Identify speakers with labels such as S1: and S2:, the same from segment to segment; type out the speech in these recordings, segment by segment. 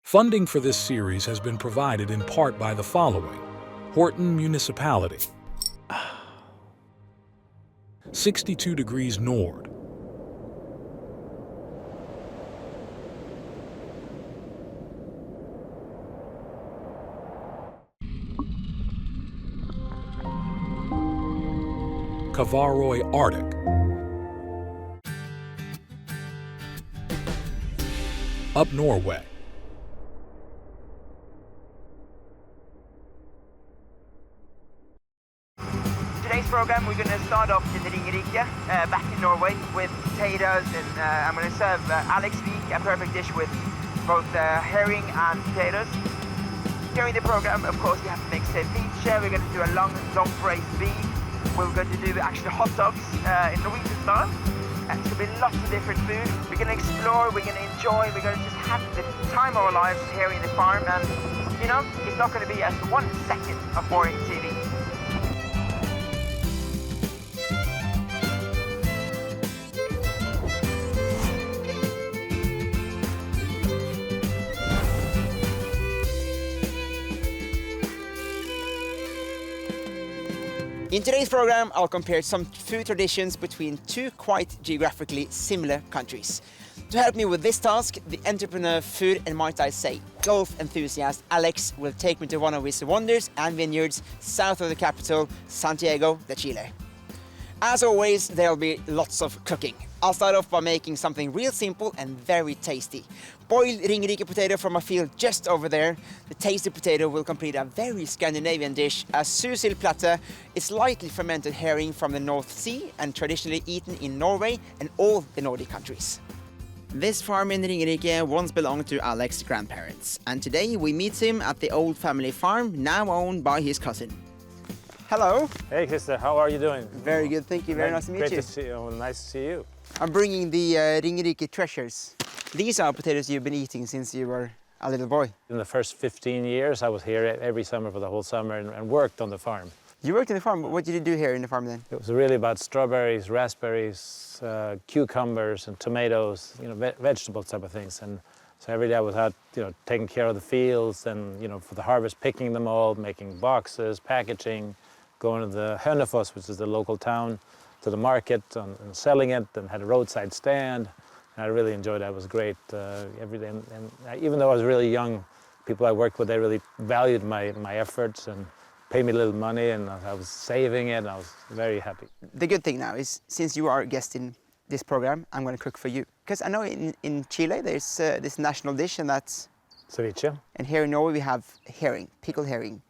S1: Funding for this series has been provided in part by the following: Horton Municipality, 62 Degrees Nord, Kavaroy Arctic, Up Norway,
S2: Today's program, we're going to start off in Ringerike, back in Norway, with potatoes, and I'm going to serve Alex Vik, a perfect dish with both herring and potatoes. During the program, of course, we have to make ceviche. We're going to do a long braised beef. We're going to do actually hot dogs in Norwegian style. It's going to be lots of different food. We're going to explore, we're going to enjoy, we're going to just have the time of our lives here in the farm. And, you know, it's not going to be 1 second of boring TV. In today's program, I'll compare some food traditions between two quite geographically similar countries. To help me with this task, the entrepreneur, food and, might I say, golf enthusiast Alex will take me to one of his wonders and vineyards south of the capital, Santiago de Chile. As always, there'll be lots of cooking. I'll start off by making something real simple and very tasty. Boiled Ringerike potato from a field just over there. The tasty potato will complete a very Scandinavian dish, a Susilplatte. It's lightly fermented herring from the North Sea and traditionally eaten in Norway and all the Nordic countries. This farm in Ringerike once belonged to Alex's grandparents, and today we meet him at the old family farm, now owned by his cousin. Hello.
S3: Hey, Christer, how are you doing?
S1: Very good, thank you. Very nice to meet you.
S3: Great to see you. Well, nice to see you.
S1: I'm bringing the Ringerike treasures. These are potatoes you've been eating since you were a little boy.
S3: In the first 15 years, I was here every summer for the whole summer and worked on the farm.
S1: You worked in the farm. What did you do here in the farm then?
S3: It was really about strawberries, raspberries, cucumbers and tomatoes, you know, vegetable type of things. And so every day I was out, you know, taking care of the fields and, you know, for the harvest, picking them all, making boxes, packaging, going to the Hønefoss, which is the local town, to the market and selling it, and had a roadside stand. And I really enjoyed that. It was great every day. And even though I was really young, people I worked with, they really valued my efforts and paid me a little money, and I was saving it, and I was very happy.
S1: The good thing now is, since you are a guest in this program, I'm going to cook for you. Because I know in Chile there's this national dish, and that's
S3: Ceviche.
S1: And here in Norway we have herring, pickled herring.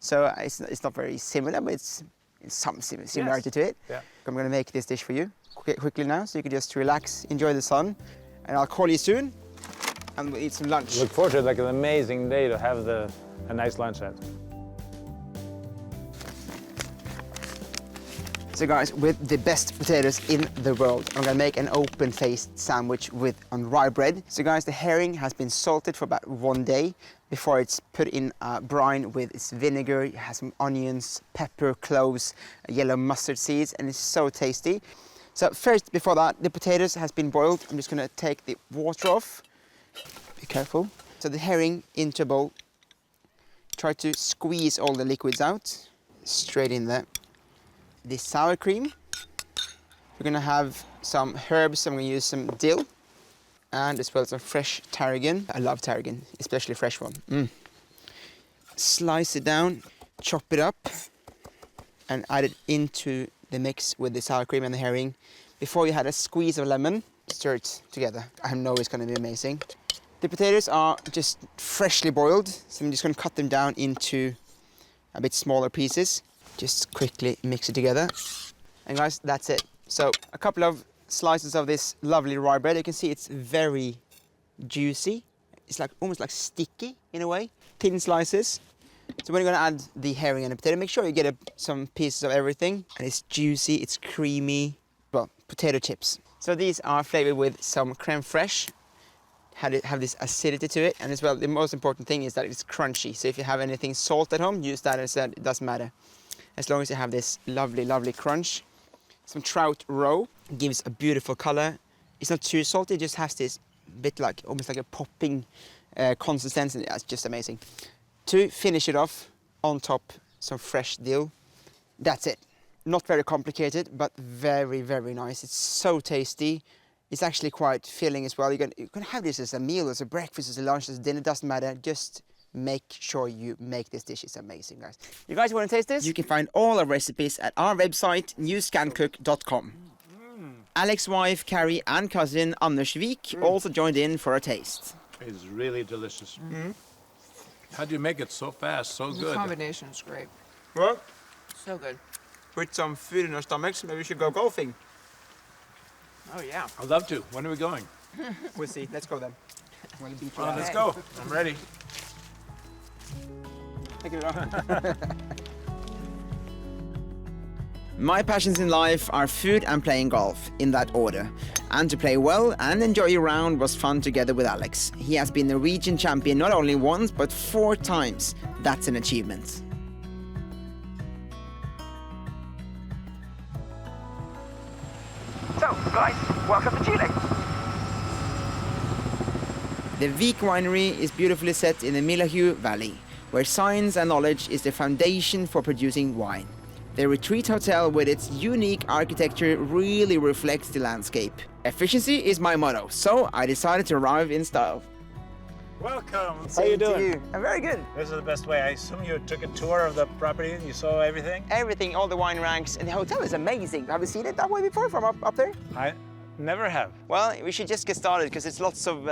S1: So it's not very similar, but it's some similarity to it.
S3: Yeah.
S1: I'm going to make this dish for you quickly now, so you can just relax, enjoy the sun, and I'll call you soon, and we'll eat some lunch.
S3: Look forward to it, like an amazing day to have a nice lunch at.
S1: So guys, with the best potatoes in the world, I'm gonna make an open-faced sandwich on rye bread. So guys, the herring has been salted for about 1 day before it's put in a brine with its vinegar. It has some onions, pepper, cloves, yellow mustard seeds, and it's so tasty. So first, before that, the potatoes has been boiled. I'm just gonna take the water off. Be careful. So the herring into a bowl. Try to squeeze all the liquids out, straight in there. The sour cream. We're gonna have some herbs. I'm gonna use some dill and as well some fresh tarragon. I love tarragon, especially fresh one. Slice it down, chop it up, and add it into the mix with the sour cream and the herring. Before you add a squeeze of lemon, stir it together. I know it's gonna be amazing. The potatoes are just freshly boiled, so I'm just gonna cut them down into a bit smaller pieces. Just quickly mix it together. And guys, that's it. So a couple of slices of this lovely rye bread. You can see it's very juicy. It's like almost like sticky in a way. Thin slices. So when you're gonna add the herring and the potato, make sure you get some pieces of everything. And it's juicy, it's creamy. Well, potato chips. So these are flavored with some creme fraiche. Have this acidity to it, and as well, the most important thing is that it's crunchy. So if you have anything salt at home, use that instead. It doesn't matter. As long as you have this lovely, lovely crunch. Some trout roe gives a beautiful color. It's not too salty, it just has this bit like, almost like a popping consistency. That's just amazing. To finish it off, on top some fresh dill. That's it. Not very complicated, but very, very nice. It's so tasty. It's actually quite filling as well. You can have this as a meal, as a breakfast, as a lunch, as a dinner, doesn't matter. Just make sure you make this dish. It's amazing, guys. You guys want to taste this? You can find all our recipes at our website, newscancook.com. Alex's wife, Carrie, and cousin, Anders Vik, also joined in for a taste.
S4: It's really delicious. How do you make it so fast, so
S5: The
S4: good?
S5: combination is great.
S1: Well,
S5: So good.
S1: with some food in our stomachs, maybe we should go golfing.
S5: Oh yeah.
S4: I'd love to. When are we going?
S1: We'll see. Let's go then.
S4: Oh, let's go. I'm ready.
S1: Thank you. My passions in life are food and playing golf, in that order. And to play well and enjoy a round was fun together with Alex. He has been Norwegian champion not only once, but 4 times. That's an achievement. So, guys, welcome to Chile. The Vik Winery is beautifully set in the Milahue Valley, where science and knowledge is the foundation for producing wine. The retreat hotel with its unique architecture really reflects the landscape. Efficiency is my motto, so I decided to arrive in style.
S3: Welcome. How
S1: Same
S3: you
S1: to
S3: doing?
S1: you. I'm very good.
S3: This is the best way. I assume you took a tour of the property and you saw everything?
S1: Everything, all the wine ranks, and the hotel is amazing. Have you seen it that way before from up there?
S3: I never have.
S1: Well, we should just get started because it's lots of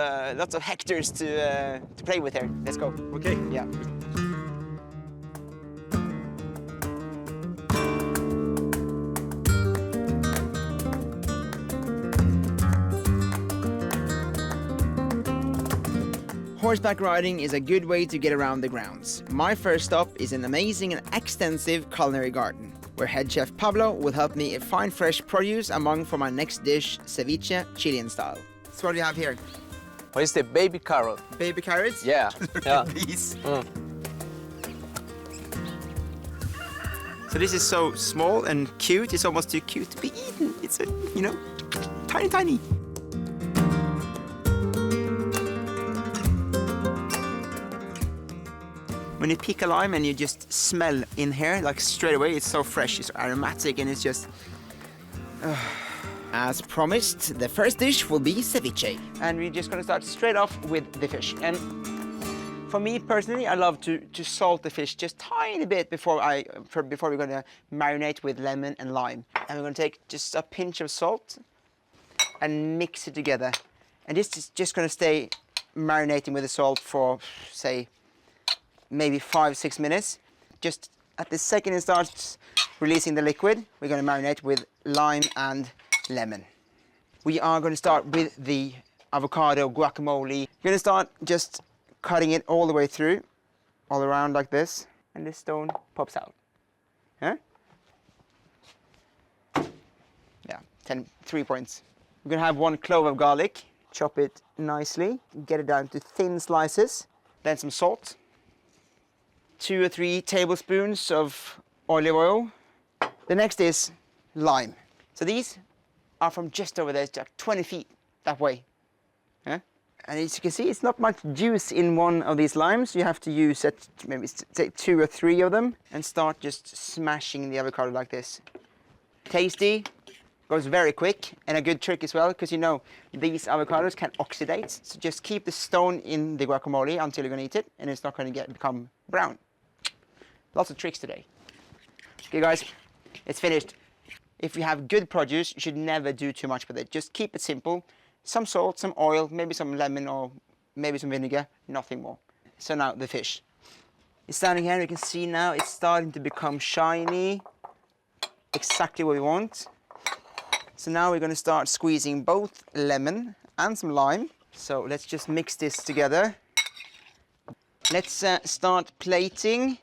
S1: hectares to play with here. Let's go.
S3: Okay.
S1: Yeah. Horseback riding is a good way to get around the grounds. My first stop is an amazing and extensive culinary garden, where head chef Pablo will help me find fresh produce among for my next dish, ceviche, Chilean style. So what do you have here?
S6: What is the baby carrot?
S1: Baby carrots?
S6: Yeah, yeah.
S1: These.
S6: Mm.
S1: So this is so small and cute, it's almost too cute to be eaten. It's tiny, tiny. When you pick a lime and you just smell in here, like straight away, it's so fresh, it's aromatic, and it's just... As promised, the first dish will be ceviche. And we're just gonna start straight off with the fish. And for me personally, I love to salt the fish just tiny bit before we're gonna marinate with lemon and lime. And we're gonna take just a pinch of salt and mix it together. And this is just gonna stay marinating with the salt for, say, maybe 5-6 minutes. Just at the second it starts releasing the liquid, we're going to marinate with lime and lemon. We are going to start with the avocado guacamole. We're going to start just cutting it all the way through, all around like this, and this stone pops out. Huh? Yeah, 3 points. We're going to have 1 clove of garlic, chop it nicely, get it down to thin slices, then some salt, 2 or 3 tablespoons of olive oil. The next is lime. So these are from just over there, it's like 20 feet that way. Yeah? And as you can see, it's not much juice in one of these limes. You have to use maybe say 2 or 3 of them and start just smashing the avocado like this. Tasty, goes very quick, and a good trick as well, because these avocados can oxidate. So just keep the stone in the guacamole until you're gonna eat it, and it's not gonna become brown. Lots of tricks today. Okay guys, it's finished. If you have good produce, you should never do too much with it. Just keep it simple. Some salt, some oil, maybe some lemon or maybe some vinegar, nothing more. So now the fish. It's standing here, you can see now it's starting to become shiny. Exactly what we want. So now we're gonna start squeezing both lemon and some lime. So let's just mix this together. Let's start plating.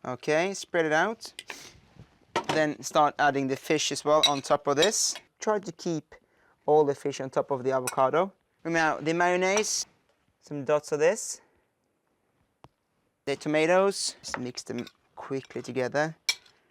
S1: Okay, spread it out. Then start adding the fish as well on top of this. Try to keep all the fish on top of the avocado. Now the mayonnaise, some dots of this. The tomatoes, just mix them quickly together.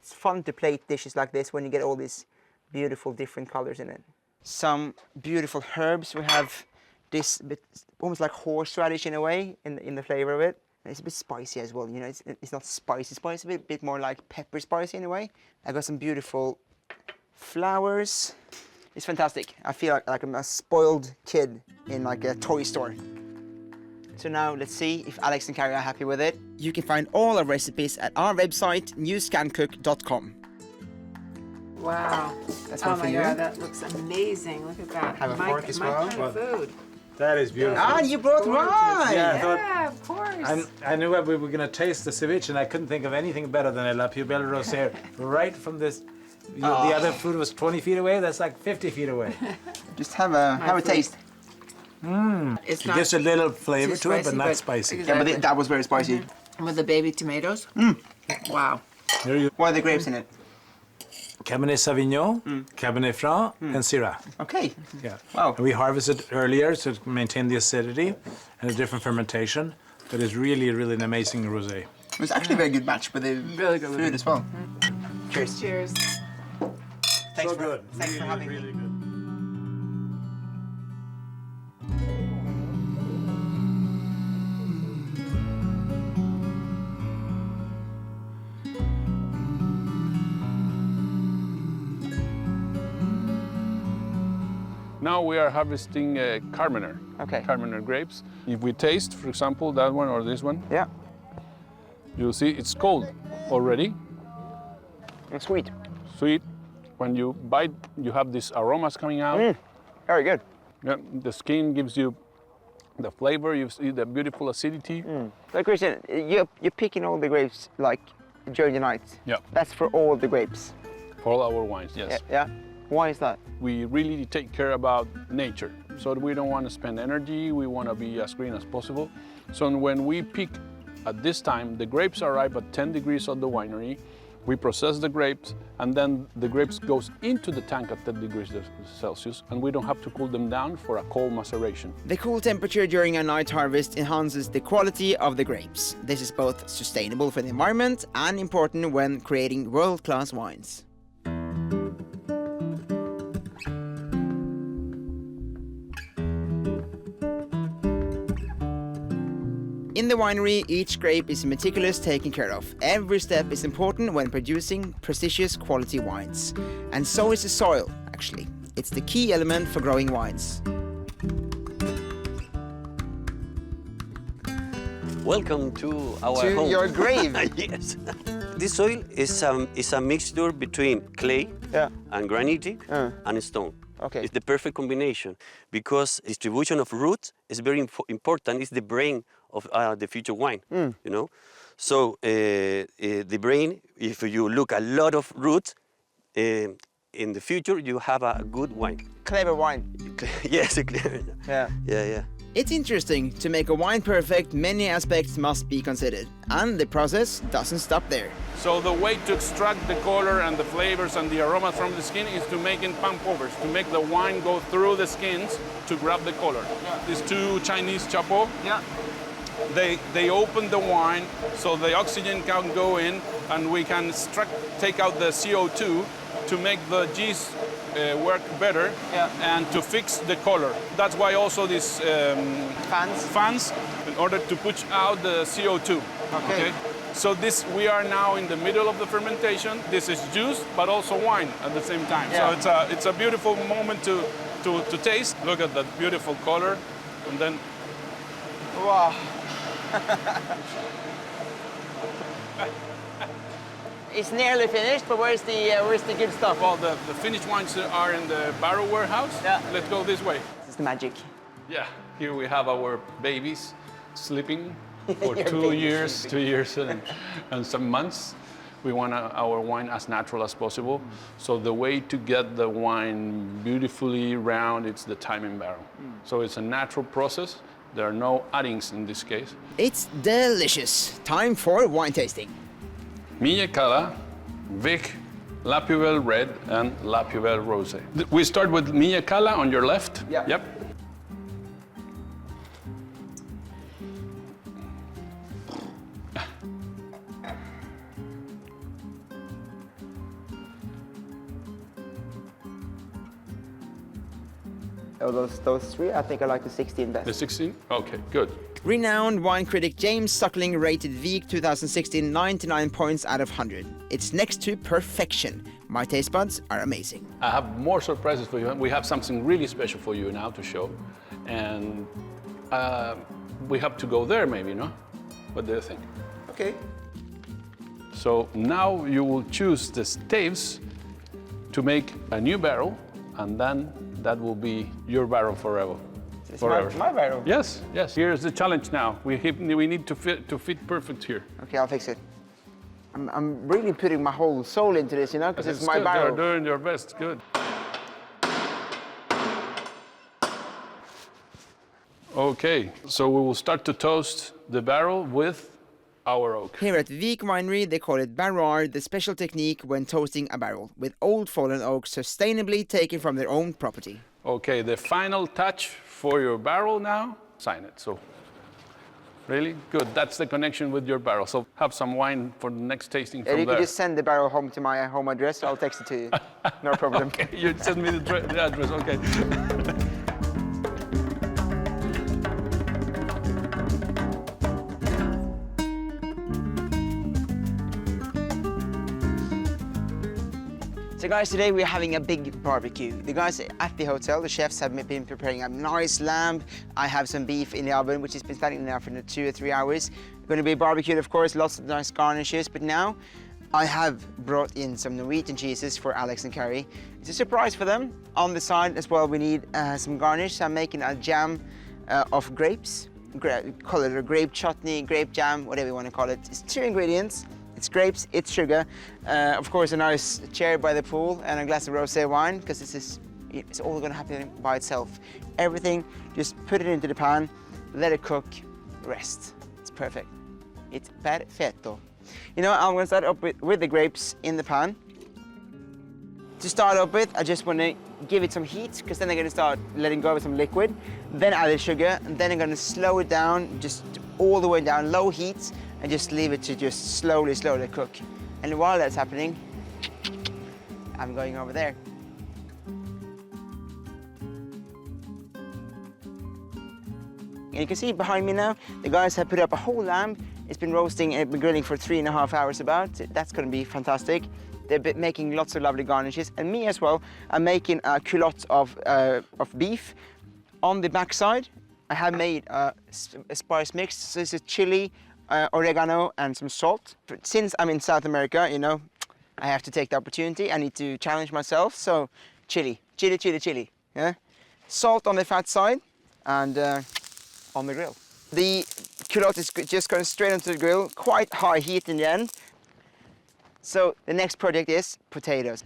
S1: It's fun to plate dishes like this when you get all these beautiful different colors in it. Some beautiful herbs. We have this bit, almost like horseradish in a way, in the flavor of it. And it's a bit spicy as well, you know, it's not spicy, a bit more like pepper spicy in a way. I got some beautiful flowers. It's fantastic. I feel like I'm a spoiled kid in like a toy store. So now let's see if Alex and Carrie are happy with it. You can find all our recipes at our website, newscancook.com.
S5: Wow.
S1: That's
S5: Oh
S1: one for
S5: my
S1: you.
S5: God, that looks amazing. Look at that.
S1: Have a
S5: my,
S1: fork as
S5: my
S1: well.
S5: kind of food.
S3: That is beautiful.
S1: Ah, you brought
S5: Gorgeous.
S1: wine!
S3: Yeah, I thought-
S5: Yeah, of course.
S3: I knew we were going to taste the ceviche, and I couldn't think of anything better than a La Pubelle Rosé right from this. You know, The other food was 20 feet away. That's like 50 feet away.
S1: Just have a
S5: food.
S1: taste.
S5: It's
S3: It
S5: not
S3: gives a little flavor
S5: too
S3: to it, but
S5: spicy,
S3: not
S5: but-
S3: spicy.
S1: Yeah, but
S5: Exactly.
S1: that was very spicy.
S5: with the baby tomatoes. Wow.
S3: Here you
S1: What are the grapes in it?
S3: Cabernet Sauvignon, Cabernet Franc, and Syrah.
S1: Okay.
S3: Yeah.
S1: Wow.
S3: And we harvested earlier to maintain the acidity and a different fermentation, but it's really, really an amazing rosé.
S1: It was actually a very good match with the
S5: Really good with
S1: food
S5: it.
S1: as well. Cheers.
S5: Cheers.
S1: Thanks
S3: So
S1: for,
S3: good.
S1: Thanks for
S3: Really,
S1: having
S3: really
S1: me.
S3: good.
S4: Now we are harvesting Carmener.
S1: Okay.
S4: Carmener grapes. If we taste, for example, that one or this one,
S1: Yeah.
S4: you'll see it's cold already,
S1: It's sweet.
S4: sweet. When you bite, you have these aromas coming out.
S1: Very good.
S4: Yeah, the skin gives you the flavor, you see the beautiful acidity.
S1: So Christian, you're picking all the grapes like during the night.
S4: Yeah,
S1: That's for all the grapes.
S4: for all our wines, yes.
S1: Yeah. Why is that?
S4: We really take care about nature. So we don't want to spend energy, we want to be as green as possible. So when we pick at this time, the grapes are ripe at 10 degrees at the winery. We process the grapes, and then the grapes goes into the tank at 10 degrees Celsius, and we don't have to cool them down for a cold maceration.
S2: The cool temperature during a night harvest enhances the quality of the grapes. This is both sustainable for the environment and important when creating world-class wines. In the winery, each grape is meticulously taken care of. Every step is important when producing prestigious quality wines. And so is the soil, actually. It's the key element for growing wines.
S7: Welcome to our
S1: To
S7: home.
S1: your grave.
S7: Yes. This soil is a mixture between clay
S1: Yeah.
S7: and granitic and stone.
S1: Okay.
S7: It's the perfect combination because distribution of roots is very important. It's the brain of the future wine, you know. So the brain, if you look a lot of roots, in the future you have a good wine.
S1: Clever wine.
S7: Yes,
S1: Yeah.
S7: yeah.
S2: It's interesting. To make a wine perfect, many aspects must be considered. And the process doesn't stop there.
S4: So the way to extract the color and the flavors and the aromas from the skin is to make in pan overs, to make the wine go through the skins to grab the color. These two Chinese chapo,
S1: Yeah.
S4: they open the wine so the oxygen can go in and we can take out the CO2 to make the yeast work better and to fix the color. That's why also these fans in order to push out the CO2.
S1: Okay.
S4: So we are now in the middle of the fermentation. This is juice, but also wine at the same time.
S1: Yeah.
S4: So it's a beautiful moment to taste. Look at that beautiful color, and then
S1: Wow. It's nearly finished, but where's the good stuff?
S4: well, the finished wines are in the barrel warehouse.
S1: Yeah.
S4: Let's go this way.
S1: This is the magic.
S4: Yeah, here we have our babies sleeping for
S1: Your
S4: 2
S1: babies
S4: years,
S1: sleeping.
S4: 2 years and some months. We want our wine as natural as possible. So the way to get the wine beautifully round, it's the timing barrel. So it's a natural process. There are no addings in this case.
S2: It's delicious. Time for wine tasting.
S4: Mille Cala, Vic, La Pubelle Red, and La Pubelle Rosé. We start with Mille Cala on your left.
S1: Yeah.
S4: Yep.
S1: those three, I think I like the 16 best.
S4: The 16? Okay, good.
S2: Renowned wine critic James Suckling rated Vik 2016 99 points out of 100. It's next to perfection. My taste buds are amazing.
S4: I have more surprises for you. We have something really special for you now to show. And we have to go there maybe, no? What do you think?
S1: Okay.
S4: So now you will choose the staves to make a new barrel, and then that will be your barrel forever.
S1: It's my barrel.
S4: Yes, yes. Here's the challenge now. We need to fit perfect here.
S1: Okay, I'll fix it. I'm really putting my whole soul into this, you know, because it's my
S4: good.
S1: barrel.
S4: You're doing your best. Good. Okay, so we will start to toast the barrel with our oak.
S2: Here at Vik Winery, they call it barroir, the special technique when toasting a barrel, with old fallen oak sustainably taken from their own property.
S4: Okay, the final touch for your barrel now, sign it. So, really? Good, that's the connection with your barrel. So have some wine for the next tasting from
S1: You
S4: there.
S1: can just send the barrel home to my home address, I'll text it to you. No problem.
S4: Okay, you send me the address, okay.
S1: So guys, today we're having a big barbecue. The guys at the hotel, the chefs, have been preparing a nice lamb. I have some beef in the oven, which has been standing there for 2 or 3 hours. Going to be barbecued, of course, lots of nice garnishes, but now I have brought in some Norwegian cheeses for Alex and Carrie. It's a surprise for them. On the side as well, we need some garnish. So I'm making a jam of grapes. Call it a grape chutney, grape jam, whatever you want to call it. It's 2 ingredients. It's grapes, it's sugar, of course a nice chair by the pool and a glass of rosé wine, because it's all going to happen by itself. Everything, just put it into the pan, let it cook, rest. It's perfect. It's perfetto. You know, I'm going to start up with the grapes in the pan. To start up with, I just want to give it some heat, because then I'm going to start letting go of some liquid, then add the sugar, and then I'm going to slow it down, just all the way down, low heat, and just leave it to just slowly cook. And while that's happening, I'm going over there. And you can see behind me now, the guys have put up a whole lamb. It's been roasting and been grilling for 3.5 hours about. That's going to be fantastic. They're making lots of lovely garnishes. And me as well, I'm making a culotte of beef. On the backside, I have made a spice mix. So this is chili, oregano and some salt. Since I'm in South America, you know, I have to take the opportunity. I need to challenge myself. So chili, yeah? Salt on the fat side and on the grill. The culotte is just going straight onto the grill, quite high heat in the end. So the next project is potatoes.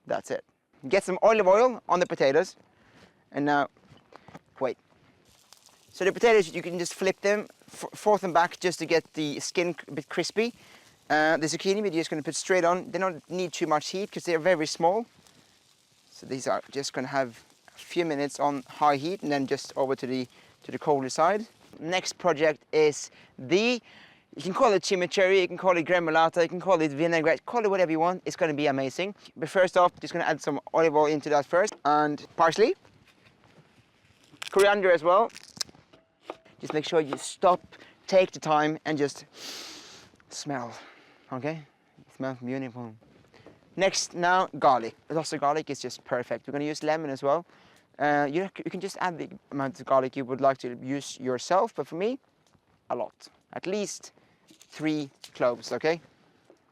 S1: That's it. Get some olive oil on the potatoes. And now, wait. So the potatoes, you can just flip them, forth and back, just to get the skin a bit crispy. The zucchini, we're just going to put straight on. They don't need too much heat because they're very small. So these are just going to have a few minutes on high heat and then just over to the colder side. Next project is you can call it chimichurri, you can call it gremolata, you can call it vinaigrette, call it whatever you want. It's going to be amazing. But first off, just going to add some olive oil into that first, and parsley, coriander as well. Just make sure you stop, take the time, and just smell. Okay? It smells beautiful. Next, now garlic. Lots of garlic is just perfect. We're going to use lemon as well. You can just add the amount of garlic you would like to use yourself, but for me, a lot. At least 3 cloves, okay?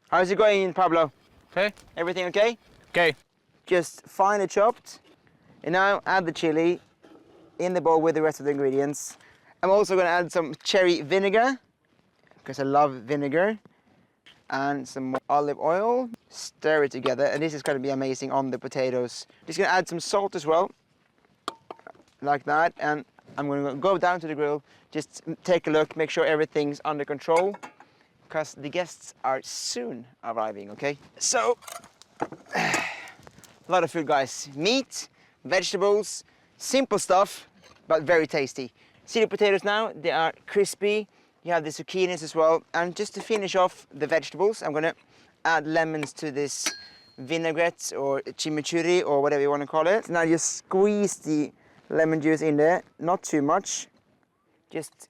S1: How's it going, Pablo?
S6: Okay.
S1: Everything okay?
S6: Okay.
S1: Just finely chopped. And now add the chili in the bowl with the rest of the ingredients. I'm also going to add some cherry vinegar, because I love vinegar, and some more olive oil. Stir it together, and this is going to be amazing on the potatoes. Just going to add some salt as well, like that, and I'm going to go down to the grill, just take a look, make sure everything's under control, because the guests are soon arriving, okay? So, a lot of food, guys. Meat, vegetables, simple stuff, but very tasty. See the potatoes now? They are crispy. You have the zucchinis as well. And just to finish off the vegetables, I'm gonna add lemons to this
S2: vinaigrette or chimichurri or whatever you want to call it. Now just squeeze the lemon juice in there, not too much. Just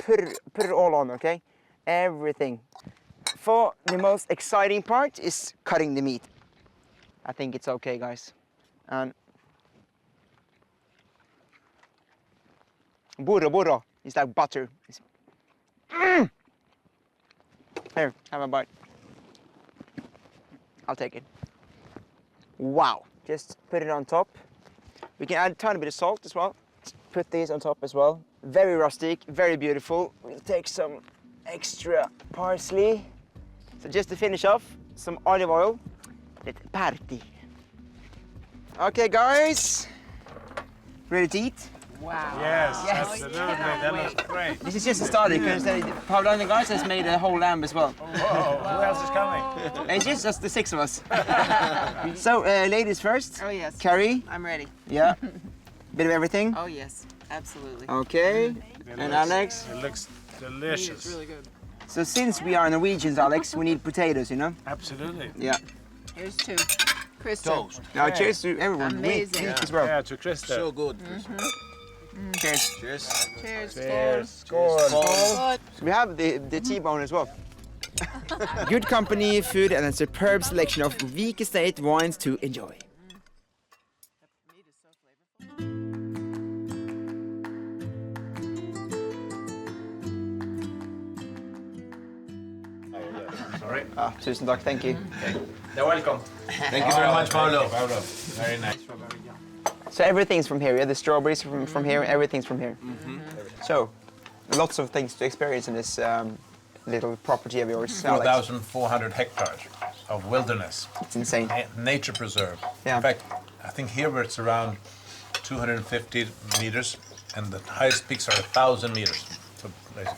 S2: put it all on, okay? Everything. For the most exciting part is cutting the meat. I think it's okay, guys. And burro is like butter. Here, have a bite. I'll take it. Wow, just put it on top. We can add a tiny bit of salt as well. Put these on top as well. Very rustic, very beautiful. We'll take some extra parsley. So just to finish off, some olive oil. Let's party. Okay, guys, ready to eat?
S5: Wow.
S3: Yes,
S5: Yes.
S3: absolutely. That looks great.
S2: This is just the starter because Paulina guys has made a whole lamb as well.
S3: Whoa, who else is coming?
S2: It's just us, the 6 of us. So, ladies first.
S5: Oh, yes.
S2: Carrie,
S5: I'm ready.
S2: yeah. Bit of everything.
S5: Oh, yes. Absolutely.
S2: Okay. And Alex.
S3: It looks delicious.
S5: It's really good.
S2: So since we are Norwegians, Alex, we need potatoes, you know?
S3: Absolutely.
S2: Yeah.
S5: Here's two. Krista.
S2: Now cheers to everyone.
S5: Amazing.
S2: Me as well.
S3: Yeah, to Krista.
S6: So good.
S2: Cheers.
S6: Cheers.
S5: Cheers.
S3: Cheers.
S5: Skål.
S2: We have the T-bone as well. Good company, food, and a superb selection of Vik Estate wines to enjoy.
S3: Sorry.
S2: Tusen takk, thank you.
S3: You're welcome.
S6: Thank you very much, Paolo.
S3: Paolo. Very nice.
S2: So everything's from here, yeah? The strawberries from here, everything's from here. So, lots of things to experience in this little property of yours, Alex.
S8: 4,400 hectares of wilderness,
S2: It's insane.
S8: nature preserve.
S2: Yeah.
S8: In fact, I think here where it's around 250 meters, and the highest peaks are 1,000 meters. So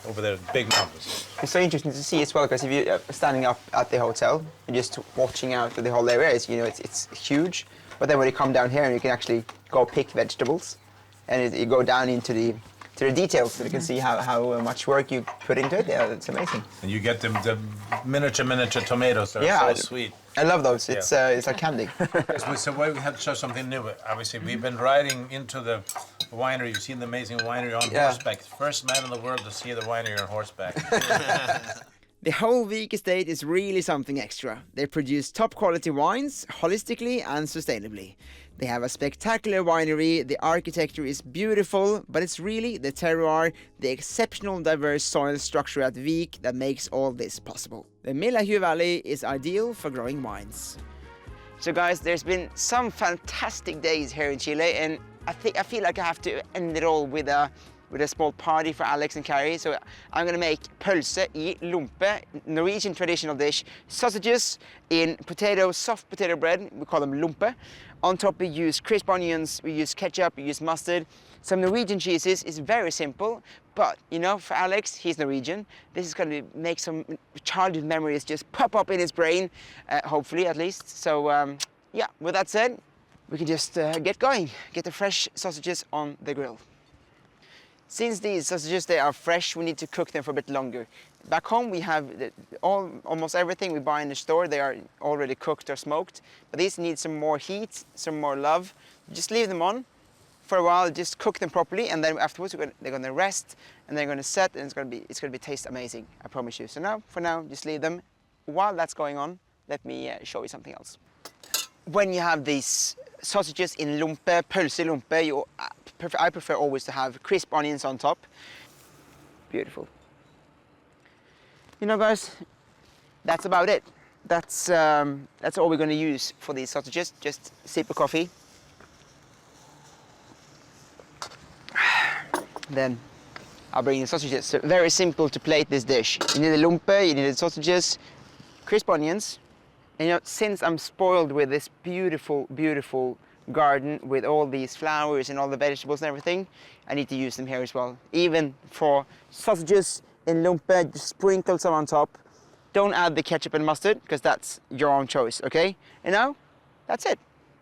S8: over there, big mountains.
S2: It's so interesting to see as well, because if you're standing up at the hotel and just watching out the whole area, it's huge. But then when you come down here and you can actually go pick vegetables, and you go down into the details, so you can see how much work you put into it. Yeah, it's amazing.
S8: And you get the miniature tomatoes that
S2: Yeah,
S8: are so sweet.
S2: I love those. It's like candy.
S8: So we had to show something new. Obviously, we've been riding into the winery. You've seen the amazing winery on
S2: Yeah.
S8: horseback. First man in the world to see the winery on horseback.
S2: The whole Vik Estate is really something extra. They produce top quality wines, holistically and sustainably. They have a spectacular winery, the architecture is beautiful, but it's really the terroir, the exceptional diverse soil structure at Vik that makes all this possible. The Millahue Valley is ideal for growing wines. So guys, there's been some fantastic days here in Chile, and I feel like I have to end it all with a small party for Alex and Carrie. So I'm gonna make pølse I lompe, Norwegian traditional dish. Sausages in soft potato bread, we call them lompe. On top we use crisp onions, we use ketchup, we use mustard. Some Norwegian cheeses. Is very simple, but you know, for Alex, he's Norwegian. This is gonna make some childhood memories just pop up in his brain, hopefully at least. So yeah, with that said, we can just get going, get the fresh sausages on the grill. Since these sausages, they are fresh, we need to cook them for a bit longer. Back home we have almost everything we buy in the store, they are already cooked or smoked. But these need some more heat, some more love. Just leave them on for a while, just cook them properly, and then afterwards they're gonna rest, and they're gonna set, and it's gonna be taste amazing, I promise you. So now, for now, just leave them. While that's going on, let me show you something else. When you have these sausages in lompe, pølse I lompe, I prefer always to have crisp onions on top. Beautiful. You know, guys, that's about it. That's all we're going to use for these sausages. Just a sip of coffee. Then I'll bring the sausages. So very simple to plate this dish. You need the lompe, you need the sausages, crisp onions. And you know, since I'm spoiled with this beautiful, beautiful garden with all these flowers and all the vegetables and everything, I need to use them here as well. Even for sausages in lompe, just sprinkle some on top. Don't add the ketchup and mustard, because that's your own choice, okay? And now, that's it.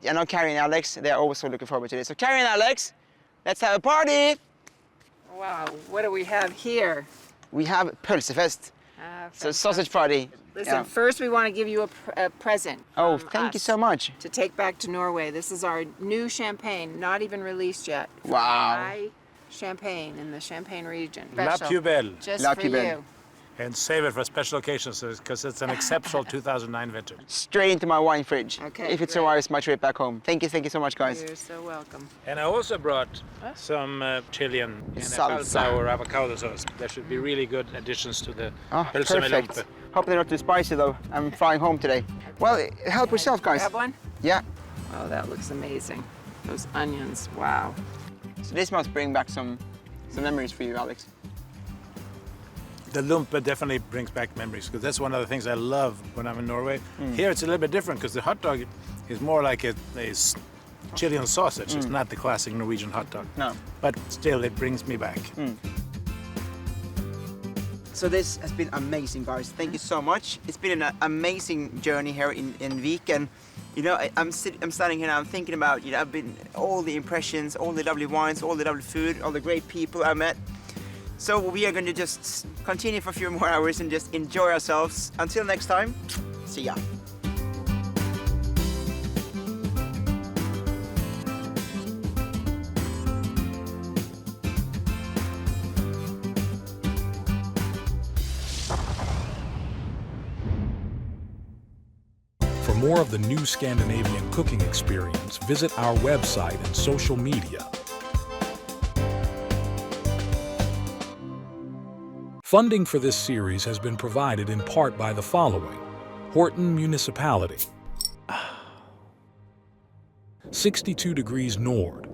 S2: I know Carrie and Alex, they're also looking forward to this. So Carrie and Alex, let's have a party!
S5: Wow. What do we have here?
S2: We have pølsefest, so sausage party.
S5: Listen,
S1: Yeah.
S5: first we want to give you a present.
S1: Oh,
S5: from
S1: thank you
S5: us
S1: so much.
S5: To take back to Norway. This is our new champagne, not even released yet. from
S1: Wow.
S5: Rye Champagne in the Champagne region.
S3: La
S5: Special,
S3: Pubelle.
S5: Just
S1: La
S5: for
S1: Pubelle.
S5: you.
S3: And save it for special occasions because it's an exceptional 2009 vintage.
S1: Straight into my wine fridge.
S5: Okay,
S1: If it
S5: great.
S1: survives my trip back home. Thank you so much, guys.
S5: You're so welcome.
S3: And I also brought some Chilean
S1: Salsa.
S3: sour avocado sauce. There should be really good additions to the
S1: Oh,
S3: Pölse med
S1: perfect.
S3: lumpe.
S1: Hope they're not too spicy though. I'm flying home today. Well, help yourself, guys.
S5: Grab one?
S1: Yeah.
S5: Oh, that looks amazing. Those onions, wow.
S1: So this must bring back some memories for you, Alex.
S3: The lumpe definitely brings back memories because that's one of the things I love when I'm in Norway. Here it's a little bit different because the hot dog is more like a Chilean sausage. It's not the classic Norwegian hot dog.
S1: No.
S3: But still, it brings me back.
S2: So this has been amazing, guys. Thank you so much. It's been an amazing journey here in Vik, and you know, I'm standing here now. I'm thinking about, you know, I've been all the impressions, all the lovely wines, all the lovely food, all the great people I met. So we are going to just continue for a few more hours and just enjoy ourselves. Until next time, see ya.
S9: For more of the new Scandinavian cooking experience, visit our website and social media. Funding for this series has been provided in part by the following: Horten Municipality, 62 Degrees Nord,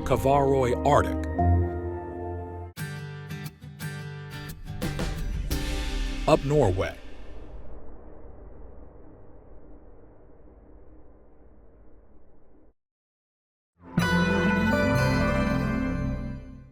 S9: Kavaroy Arctic, Up Norway,